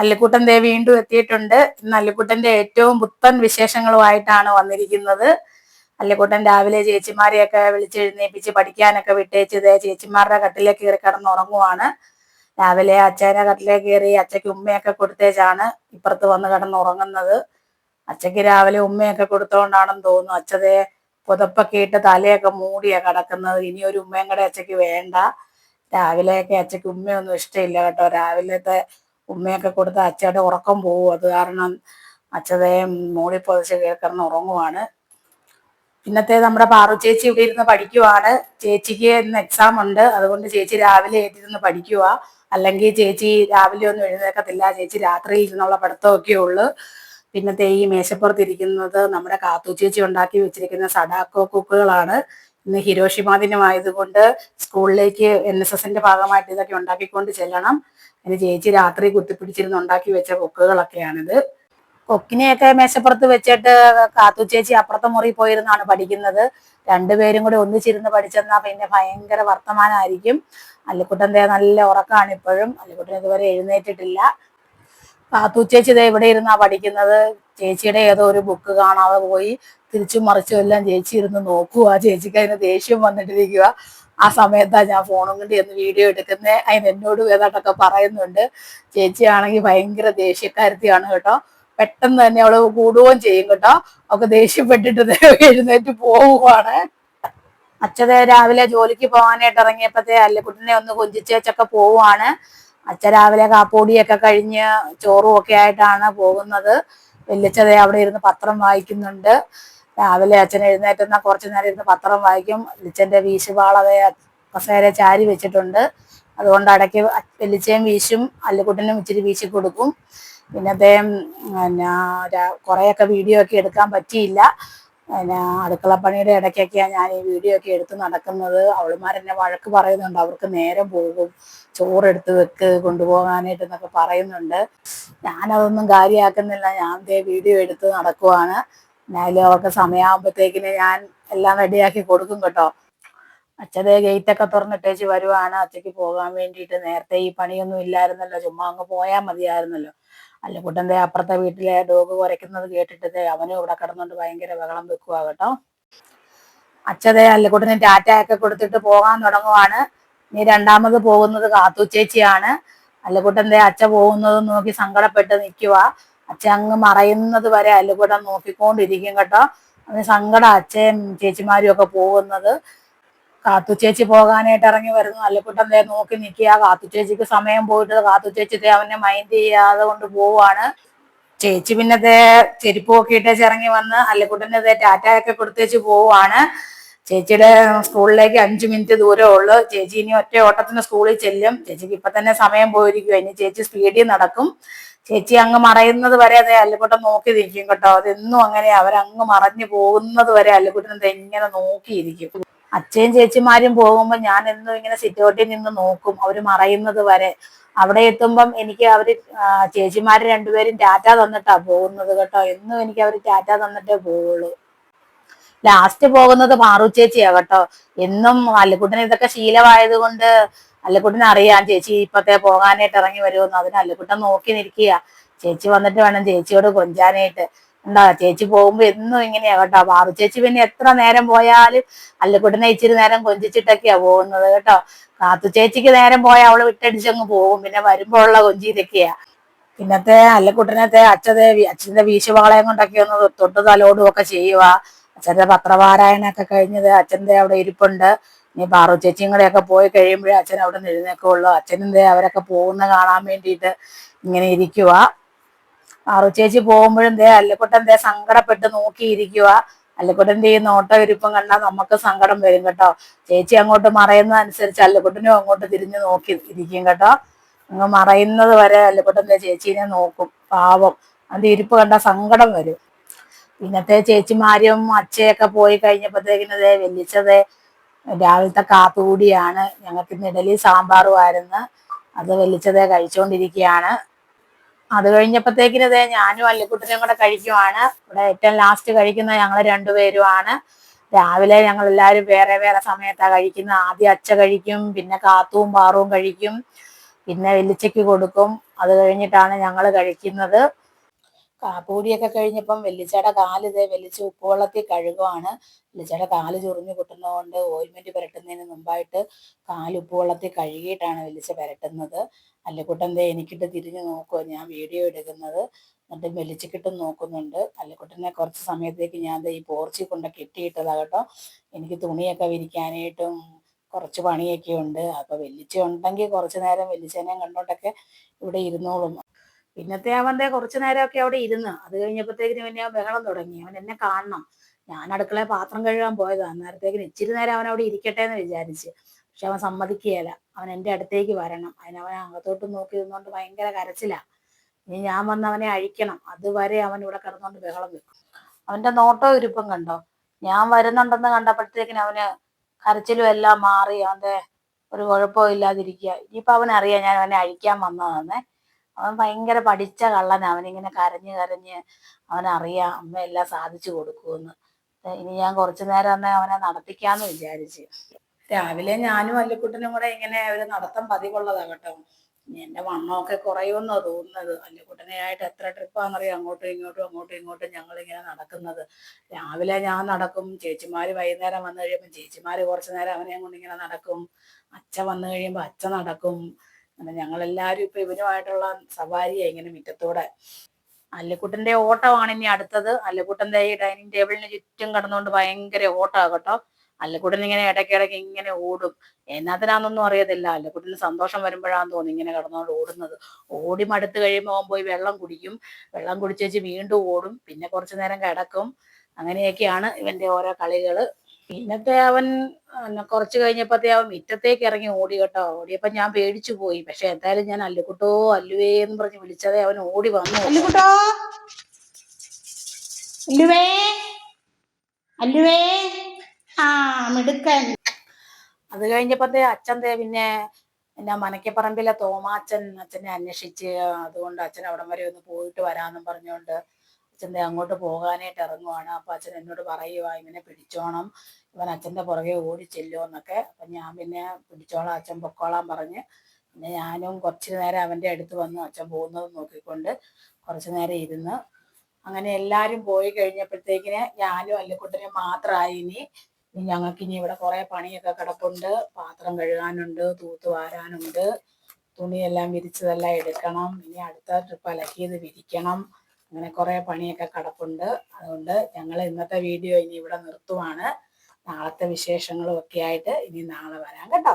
അല്ലിക്കുട്ടൻ ദേ വീണ്ടും എത്തിയിട്ടുണ്ട്. ഇന്ന് അല്ലിക്കുട്ടന്റെ ഏറ്റവും പുത്തൻ വിശേഷങ്ങളുമായിട്ടാണ് വന്നിരിക്കുന്നത്. അല്ലിക്കുട്ടൻ രാവിലെ ചേച്ചിമാരെയൊക്കെ വിളിച്ചെഴുന്നേപ്പിച്ച് പഠിക്കാനൊക്കെ വിട്ടേച്ച് ദേ ചേച്ചിമാരുടെ കട്ടിലേക്ക് കയറി കിടന്നുറങ്ങുവാണ്. രാവിലെ അച്ഛനെ കട്ടിലേക്ക് കയറി അച്ഛയ്ക്ക് ഉമ്മയൊക്കെ കൊടുത്തേച്ചാണ് ഇപ്പുറത്ത് വന്ന് കിടന്നുറങ്ങുന്നത്. അച്ഛയ്ക്ക് രാവിലെ ഉമ്മയൊക്കെ കൊടുത്തോണ്ടാണെന്ന് തോന്നുന്നു അച്ഛതേ പുതപ്പൊക്കെ ഇട്ട് തലയൊക്കെ മൂടിയാ കിടക്കുന്നത്. ഇനി ഒരു ഉമ്മയും കൂടെ അച്ഛയ്ക്ക് വേണ്ട. രാവിലെയൊക്കെ അച്ഛയ്ക്ക് ഉമ്മയൊന്നും ഇഷ്ടമില്ല കേട്ടോ. രാവിലത്തെ ഉമ്മയൊക്കെ കൊടുത്ത് അച്ഛയുടെ ഉറക്കം പോകും. അത് കാരണം അച്ഛതേ മൂടി പൊതിച്ച് കിടന്ന് ഉറങ്ങുവാണ്. പിന്നത്തെ നമ്മുടെ പാറു ചേച്ചി ഇവിടെ ഇരുന്ന് പഠിക്കുവാണ്. ചേച്ചിക്ക് ഇന്ന് എക്സാം ഉണ്ട്, അതുകൊണ്ട് ചേച്ചി രാവിലെ എഴുതിരുന്ന് പഠിക്കുക. അല്ലെങ്കിൽ ചേച്ചി രാവിലെ ഒന്നും എഴുന്നേക്കത്തില്ല. ചേച്ചി രാത്രിയിൽ ഇരുന്നുള്ള പഠിത്തമൊക്കെ ഉള്ളു. പിന്നത്തെ ഈ മേശപ്പുറത്തിരിക്കുന്നത് നമ്മുടെ കാത്തു ചേച്ചി ഉണ്ടാക്കി വെച്ചിരിക്കുന്ന സഡാക്കോ കുക്കുകളാണ്. ഇന്ന് ഹിരോഷിമ ദിനമായതുകൊണ്ട് സ്കൂളിലേക്ക് NSSന്റെ ഭാഗമായിട്ട് ഇതൊക്കെ ഉണ്ടാക്കിക്കൊണ്ട് ചെല്ലണം. അതിന് ചേച്ചി രാത്രി കുത്തിപ്പിടിച്ചിരുന്ന് ഉണ്ടാക്കി വെച്ച കുക്കുകളൊക്കെയാണിത്. കൊക്കിനെയൊക്കെ മേശപ്പുറത്ത് വെച്ചിട്ട് കാത്തു ചേച്ചി അപ്പുറത്തെ മുറി പോയിരുന്നാണ് പഠിക്കുന്നത്. രണ്ടുപേരും കൂടി ഒന്നിച്ചിരുന്ന് പഠിച്ചെന്നാൽ പിന്നെ ഭയങ്കര വർത്തമാനമായിരിക്കും. അല്ലിക്കുട്ടൻ്റെ നല്ല ഉറക്കമാണ് ഇപ്പോഴും. അല്ലിക്കുട്ടൻ ഇതുവരെ എഴുന്നേറ്റിട്ടില്ല. കാത്തു ചേച്ചി ഇതേ ഇവിടെ ഇരുന്നാ പഠിക്കുന്നത്. ചേച്ചിയുടെ ഏതോ ഒരു ബുക്ക് കാണാതെ പോയി. തിരിച്ചും മറിച്ചും എല്ലാം ചേച്ചി ഇരുന്ന് നോക്കുക. ചേച്ചിക്ക് അതിന് ദേഷ്യം വന്നിട്ടിരിക്കുക. ആ സമയത്താണ് ഞാൻ ഫോണും കൊണ്ട് എന്ന് വീഡിയോ എടുക്കുന്നത്. അതിന് എന്നോട് ഏതാണ്ടൊക്കെ പറയുന്നുണ്ട്. ചേച്ചിയാണെങ്കിൽ ഭയങ്കര ദേഷ്യക്കാരത്തിയാണ് കേട്ടോ. പെട്ടെന്ന് തന്നെ അവള് കൂടുകയും ചെയ്യും കേട്ടോ. അവൾക്ക് ദേഷ്യപ്പെട്ടിട്ട് എഴുന്നേറ്റ് പോവുകയാണ്. അച്ഛതെ രാവിലെ ജോലിക്ക് പോകാനായിട്ട് ഇറങ്ങിയപ്പോഴത്തെ അല്ലിക്കുട്ടനെ ഒന്ന് കൊഞ്ചിച്ചേച്ചൊക്കെ പോവുകയാണ്. അച്ഛൻ രാവിലെ കാപ്പൂടിയൊക്കെ കഴിഞ്ഞ് ചോറും ഒക്കെ ആയിട്ടാണ് പോകുന്നത്. വല്യച്ഛതേ അവിടെ ഇരുന്ന് പത്രം വായിക്കുന്നുണ്ട്. രാവിലെ അച്ഛൻ എഴുന്നേറ്റുന്ന കുറച്ചു നേരം ഇരുന്ന് പത്രം വായിക്കും. വല്യച്ഛൻ്റെ വീശുപാളതെ കസേര ചാരി വെച്ചിട്ടുണ്ട്. അതുകൊണ്ട് ഇടയ്ക്ക് വല്യച്ഛയും വീശും, അല്ലിക്കുട്ടനും ഇച്ചിരി വീശി കൊടുക്കും. പിന്നെ അദ്ദേഹം കുറേയൊക്കെ വീഡിയോ ഒക്കെ എടുക്കാൻ പറ്റിയില്ല. പിന്നെ അടുക്കളപ്പണിയുടെ ഇടയ്ക്കൊക്കെയാണ് ഞാൻ ഈ വീഡിയോ ഒക്കെ എടുത്ത് നടക്കുന്നത്. അവളുമാരെന്നെ വഴക്ക് പറയുന്നുണ്ട്, അവർക്ക് നേരം പോകും, ചോറെടുത്ത് വെക്ക് കൊണ്ടുപോകാനായിട്ട് എന്നൊക്കെ പറയുന്നുണ്ട്. ഞാനതൊന്നും കാര്യമാക്കുന്നില്ല. ഞാൻ ദേ വീഡിയോ എടുത്ത് നടക്കുവാണ്. എന്നാലും അവർക്ക് സമയമാകുമ്പോഴത്തേക്കിന് ഞാൻ എല്ലാം റെഡിയാക്കി കൊടുക്കും കേട്ടോ. അച്ഛതേ ഗേറ്റൊക്കെ തുറന്നിട്ടേച്ച് വരുവാണ് അച്ഛയ്ക്ക് പോകാൻ വേണ്ടിയിട്ട്. നേരത്തെ ഈ പണിയൊന്നും ഇല്ലായിരുന്നല്ലോ, ചുമ്മാ അങ്ങ് പോയാൽ മതിയായിരുന്നല്ലോ. അല്ലിക്കുട്ടൻ്റെ അപ്പുറത്തെ വീട്ടിലെ ഡോഗ് കുരയ്ക്കുന്നത് കേട്ടിട്ട് അവനും ഇവിടെ കിടന്നുകൊണ്ട് ഭയങ്കര ബഹളം വെക്കുക കേട്ടോ. അച്ഛതേ അല്ലിക്കുട്ടന് ടാറ്റയൊക്കെ കൊടുത്തിട്ട് പോകാൻ തുടങ്ങുവാണ്. ഇനി രണ്ടാമത് പോകുന്നത് കാത്തു ചേച്ചിയാണ്. അല്ലിക്കുട്ടൻ്റെ അച്ഛ പോകുന്നത് നോക്കി സങ്കടപ്പെട്ട് നിൽക്കുക. അച്ഛൻ അങ്ങ് മറയുന്നത് വരെ അല്ലിക്കുട്ടൻ നോക്കിക്കൊണ്ടിരിക്കും കേട്ടോ. അതിന് സങ്കടം അച്ഛയും ചേച്ചിമാരും ഒക്കെ പോകുന്നത്. കാത്തു ചേച്ചി പോകാനായിട്ട് ഇറങ്ങി വരുന്നു. അല്ലിക്കുട്ടൻ ദേ നോക്കി നിൽക്കുക. കാത്തു ചേച്ചിക്ക് സമയം പോയിട്ട് കാത്തു ചേച്ചി അവനെ മൈൻഡ് ചെയ്യാതെ കൊണ്ട് പോവാണ്. ചേച്ചി പിന്നത്തെ ചെരുപ്പൊക്കെ ഇട്ടേച്ച് ഇറങ്ങി വന്ന് അല്ലിക്കുട്ടൻ്റെ ടാറ്റയൊക്കെ കൊടുത്തേച്ച് പോവാണ്. ചേച്ചിയുടെ സ്കൂളിലേക്ക് 5 മിനിറ്റ് ദൂരമേ ഉള്ളൂ. ചേച്ചി ഇനി ഒറ്റ ഓട്ടത്തിന് സ്കൂളിൽ ചെല്ലും. ചേച്ചിക്ക് ഇപ്പൊ തന്നെ സമയം പോയിരിക്കും. ഇനി ചേച്ചി സ്പീഡിൽ നടക്കും. ചേച്ചി അങ്ങ് മറയുന്നത് വരെ അതെ അല്ലിക്കുട്ടൻ നോക്കി നിൽക്കും കേട്ടോ. അതെന്നും അങ്ങനെ അവരങ്ങ് മറഞ്ഞു പോകുന്നത് വരെ അല്ലിക്കുട്ടൻ ഇങ്ങനെ നോക്കിയിരിക്കും. അച്ഛയും ചേച്ചിമാരും പോകുമ്പോൾ ഞാൻ എന്നും ഇങ്ങനെ സിറ്റൗട്ടിൽ നിന്ന് നോക്കും, അവര് മറയുന്നത് വരെ. അവിടെ എത്തുമ്പം എനിക്ക് അവര് ചേച്ചിമാര് രണ്ടുപേരും ടാറ്റ തന്നിട്ടാ പോകുന്നത് കേട്ടോ. എന്നും എനിക്ക് അവര് ടാറ്റ തന്നിട്ടേ പോവുള്ളൂ. ലാസ്റ്റ് പോകുന്നത് പാറു ചേച്ചിയാ കേട്ടോ. എന്നും അല്ലിക്കുട്ടന് ഇതൊക്കെ ശീലമായത് കൊണ്ട് അല്ലിക്കുട്ടന് അറിയാം ചേച്ചി ഇപ്പത്തെ പോകാനായിട്ട് ഇറങ്ങി വരുമെന്ന്. അതിന് അല്ലിക്കുട്ടൻ നോക്കി നിൽക്കുക. ചേച്ചി വന്നിട്ട് വേണം ചേച്ചിയോട് കൊഞ്ചാനായിട്ട്. എന്താ ചേച്ചി പോകുമ്പോ എന്നും ഇങ്ങനെയാ കേട്ടോ. പാറു ചേച്ചി പിന്നെ എത്ര നേരം പോയാലും അല്ലിക്കുട്ടനെ ഇച്ചിരി നേരം കൊഞ്ചിച്ചിട്ടൊക്കെയാ പോകുന്നത് കേട്ടോ. കാത്തു ചേച്ചിക്ക് നേരം പോയാൽ അവള് വിട്ടടിച്ചങ്ങ് പോകും. പിന്നെ വരുമ്പോ ഉള്ള കൊഞ്ചി ഇതൊക്കെയാ. പിന്നത്തെ അല്ലിക്കുട്ടനത്തെ അച്ഛന്റെ വീശുവാളയം കൊണ്ടൊക്കെ ഒന്ന് തൊട്ട് തലോടും ഒക്കെ ചെയ്യുക. അച്ഛന്റെ പത്രപാരായണൊക്കെ കഴിഞ്ഞത് അച്ഛന്റെ അവിടെ ഇരിപ്പുണ്ട്. ഇനി പാറു ചേച്ചിയും കൂടെ ഒക്കെ പോയി കഴിയുമ്പോഴേ അച്ഛൻ അവിടെ നിന്ന് എഴുന്നേക്കുള്ളൂ. അച്ഛനെന്തേ അവരൊക്കെ പോകുന്ന കാണാൻ വേണ്ടിയിട്ട് ഇങ്ങനെ ഇരിക്കുക. പാറു ചേച്ചി പോകുമ്പോഴും അല്ലിക്കുട്ടൻ സങ്കടപ്പെട്ട് നോക്കിയിരിക്കുക. അല്ലിക്കുട്ടൻ്റെ ഈ നോട്ടം ഇരിപ്പം കണ്ടാൽ നമുക്ക് സങ്കടം വരും കേട്ടോ. ചേച്ചി അങ്ങോട്ട് മറയുന്നതനുസരിച്ച് അല്ലിക്കുട്ടനും അങ്ങോട്ട് തിരിഞ്ഞു നോക്കി ഇരിക്കും കേട്ടോ. അങ്ങ് മറയുന്നത് വരെ അല്ലിക്കുട്ടൻ ചേച്ചീനെ നോക്കും. പാവം, അതിന്റെ ഇരിപ്പ് കണ്ടാൽ സങ്കടം വരും. പിന്നത്തെ ചേച്ചിമാരും അച്ഛയൊക്കെ പോയി കഴിഞ്ഞപ്പോഴത്തേക്കിന് വെല്ലിച്ചത് രാവിലത്തെ കാത്തുകൂടിയാണ്. ഞങ്ങൾക്ക് ഇന്ന് ഇഡലി സാമ്പാറും ആയിരുന്നു. അത് വെല്ലിച്ചത് കഴിച്ചുകൊണ്ടിരിക്കുകയാണ്. അത് കഴിഞ്ഞപ്പോഴത്തേക്കിന് ഞാനും അല്ലിക്കുട്ടനും കൂടെ കഴിക്കുവാണ്. ഇവിടെ ഏറ്റവും ലാസ്റ്റ് കഴിക്കുന്നത് ഞങ്ങൾ രണ്ടുപേരുമാണ്. രാവിലെ ഞങ്ങൾ എല്ലാവരും വേറെ വേറെ സമയത്താണ് കഴിക്കുന്നത്. ആദ്യം അച്ഛ കഴിക്കും, പിന്നെ കാത്തുവും പാറുവും കഴിക്കും. പിന്നെ വെല്ലിച്ചയ്ക്ക് കൊടുക്കും. അത് കഴിഞ്ഞിട്ടാണ് ഞങ്ങൾ കഴിക്കുന്നത്. കാപ്പൂടിയൊക്കെ കഴിഞ്ഞപ്പം വെല്ലിച്ചയുടെ കാല് വെല്ലിച്ച ഉപ്പുവെള്ളത്തിൽ കഴുകുവാണ്. വെല്ലിച്ചയുടെ കാല് ചൊറിഞ്ഞു പൊട്ടുന്നതുകൊണ്ട് ഓയിൽമെന്റ് പുരട്ടുന്നതിന് മുമ്പായിട്ട് കാല് ഉപ്പുവെള്ളത്തിൽ കഴുകിയിട്ടാണ് വെല്ലിച്ച പുരട്ടുന്നത്. അല്ലിക്കുട്ടൻ എനിക്കിട്ട് തിരിഞ്ഞു നോക്കുക, ഞാൻ വീഡിയോ എടുക്കുന്നത്. എന്നിട്ട് വെല്ലിച്ചക്കിട്ടും നോക്കുന്നുണ്ട്. അല്ലിക്കുട്ടനെ കുറച്ച് സമയത്തേക്ക് ഞാൻ ഈ പോർച്ചിൽ കൊണ്ട് കെട്ടിയിട്ടതാ കേട്ടോ. എനിക്ക് തുണിയൊക്കെ വിരിക്കാനായിട്ടും കുറച്ച് പണിയൊക്കെ ഉണ്ട്. അപ്പോൾ വെല്ലിച്ച ഉണ്ടെങ്കിൽ കുറച്ച് നേരം വെല്ലിച്ചേനെയും കണ്ടോണ്ടൊക്കെ ഇവിടെ ഇരുന്നോളും. പിന്നത്തെ അവൻ കുറച്ചു നേരമൊക്കെ അവിടെ ഇരുന്ന്. അത് കഴിഞ്ഞപ്പോഴത്തേക്കിന് പിന്നെ ബഹളം തുടങ്ങി. അവൻ എന്നെ കാണണം. ഞാൻ അടുക്കളയിൽ പാത്രം കഴുകാൻ പോയതാ. അന്നേരത്തേക്കിന് ഇച്ചിരി നേരം അവൻ അവിടെ ഇരിക്കട്ടെ എന്ന് വിചാരിച്ച്. പക്ഷെ അവൻ സമ്മതിക്കുകയില്ല. അവൻ എൻ്റെ അടുത്തേക്ക് വരണം. അതിനവൻ അകത്തോട്ട് നോക്കി നിന്നുകൊണ്ട് ഭയങ്കര കരച്ചിലാ. ഇനി ഞാൻ വന്ന് അവനെ അഴിക്കണം. അതുവരെ അവൻ ഇവിടെ കിടന്നുകൊണ്ട് ബഹളം വെക്കും. അവൻ്റെ നോട്ടവും ഇരിപ്പും കണ്ടോ. ഞാൻ വരുന്നുണ്ടെന്ന് കണ്ടപ്പോഴത്തേക്കിന് അവന് കരച്ചിലും എല്ലാം മാറി. അവൻ്റെ ഒരു കുഴപ്പവും ഇല്ലാതിരിക്കുക. ഇനിയിപ്പോൾ അവനറിയാം ഞാൻ അവനെ അഴിക്കാൻ വന്നതാന്നേ. അവൻ ഭയങ്കര പഠിച്ച കള്ളനാ. അവനിങ്ങനെ കരഞ്ഞ് കരഞ്ഞ് അവനറിയാം അമ്മ എല്ലാം സാധിച്ചു കൊടുക്കുമെന്ന്. ഇനി ഞാൻ കുറച്ചു നേരം തന്നെ അവനെ നടത്തിക്കാന്ന് വിചാരിച്ച്. രാവിലെ ഞാനും അല്ലിക്കുട്ടനും കൂടെ ഇങ്ങനെ ഒരു നടത്തം പതിവുള്ളതാ കേട്ടോ. എൻ്റെ വണ്ണമൊക്കെ കുറയുമെന്നോ തോന്നുന്നത്. അല്ലിക്കുട്ടനെയായിട്ട് എത്ര ട്രിപ്പാണെന്നറിയാം അങ്ങോട്ടും ഇങ്ങോട്ടും ഞങ്ങളിങ്ങനെ നടക്കുന്നത്. രാവിലെ ഞാൻ നടക്കും. ചേച്ചിമാർ വൈകുന്നേരം വന്നു കഴിയുമ്പോൾ ചേച്ചിമാർ കുറച്ചു നേരം അവനെ കൊണ്ട് ഇങ്ങനെ നടക്കും. അച്ഛൻ വന്നു കഴിയുമ്പോൾ അച്ഛൻ നടക്കും. അങ്ങനെ ഞങ്ങളെല്ലാവരും ഇപ്പം ഇവനുമായിട്ടുള്ള സവാരിയാണ് ഇങ്ങനെ മുറ്റത്തൂടെ. അല്ലിക്കുട്ടൻ്റെ ഓട്ടമാണ് ഇനി അടുത്തത്. അല്ലിക്കുട്ടൻ്റെ ഈ ഡൈനിങ് ടേബിളിന് ചുറ്റും കിടന്നുകൊണ്ട് ഭയങ്കര ഓട്ടമാണ് കേട്ടോ. അല്ലിക്കുട്ടൻ ഇങ്ങനെ ഇടയ്ക്കിടയ്ക്ക് ഇങ്ങനെ ഓടും. എന്നാത്തിനാന്നൊന്നും അറിയത്തില്ല. അല്ലിക്കുട്ടന് സന്തോഷം വരുമ്പോഴാന്ന് തോന്നുന്നു ഇങ്ങനെ കിടന്നുകൊണ്ട് ഓടുന്നത്. ഓടി മടുത്ത് കഴിയുമ്പോൾ അവൻ പോയി വെള്ളം കുടിക്കും. വെള്ളം കുടിച്ചേച്ച് വീണ്ടും ഓടും. പിന്നെ കുറച്ചു നേരം കിടക്കും. അങ്ങനെയൊക്കെയാണ് ഇവൻ്റെ ഓരോ കളികൾ. പിന്നത്തെ അവൻ കുറച്ച് കഴിഞ്ഞപ്പോഴത്തേ അവൻ മുറ്റത്തേക്ക് ഇറങ്ങി ഓടി കേട്ടോ. ഓടിയപ്പോൾ ഞാൻ പേടിച്ചു പോയി. പക്ഷെ എന്തായാലും ഞാൻ അല്ലുകുട്ടോ അല്ലുവേ എന്ന് പറഞ്ഞ് വിളിച്ചതേ അവൻ ഓടി വന്നു. അല്ലുകുട്ടോ, അല്ലുവേ, അല്ലുവേ, ആ മിടുക്കൻ. അത് കഴിഞ്ഞപ്പോഴത്തേ അച്ഛൻ പിന്നെ മനക്കപ്പറമ്പിലെ അച്ഛനെ അന്വേഷിച്ച്. അതുകൊണ്ട് അച്ഛൻ അവിടം വരെ ഒന്ന് പോയിട്ട് വരാമെന്നും പറഞ്ഞുകൊണ്ട് അച്ഛൻ്റെ അങ്ങോട്ട് പോകാനായിട്ട് ഇറങ്ങുവാണ്. അപ്പം അച്ഛൻ എന്നോട് പറയുക ഇങ്ങനെ പിടിച്ചോണം, ഇവൻ അച്ഛൻ്റെ പുറകെ ഓടി ചെല്ലുമെന്നൊക്കെ. അപ്പം ഞാൻ പിന്നെ പിടിച്ചോളാം അച്ഛൻ പൊക്കോളാൻ പറഞ്ഞ് പിന്നെ ഞാനും കുറച്ച് നേരം അവൻ്റെ അടുത്ത് വന്ന് അച്ഛൻ പോകുന്നത് നോക്കിക്കൊണ്ട് കുറച്ച് നേരം ഇരുന്ന്. അങ്ങനെ എല്ലാവരും പോയി കഴിഞ്ഞപ്പോഴത്തേക്കിന് ഞാനും അല്ലിക്കുട്ടനും മാത്രമായി. ഇനി ഞങ്ങൾക്കിനി ഇവിടെ കുറേ പണിയൊക്കെ കിടപ്പുണ്ട്. പാത്രം കഴുകാനുണ്ട്, തൂത്ത് വാരാനുണ്ട്, തുണിയെല്ലാം വിരിച്ചതെല്ലാം എടുക്കണം. ഇനി അടുത്ത ട്രിപ്പ് അലക്കിയത് വിരിക്കണം. അങ്ങനെ കുറേ പണിയൊക്കെ കിടപ്പുണ്ട്. അതുകൊണ്ട് ഞങ്ങൾ ഇന്നത്തെ വീഡിയോ ഇനി ഇവിടെ നിർത്തുവാണ്. നാളത്തെ വിശേഷങ്ങളും ഒക്കെ ആയിട്ട് ഇനി നാളെ വരാം കേട്ടോ.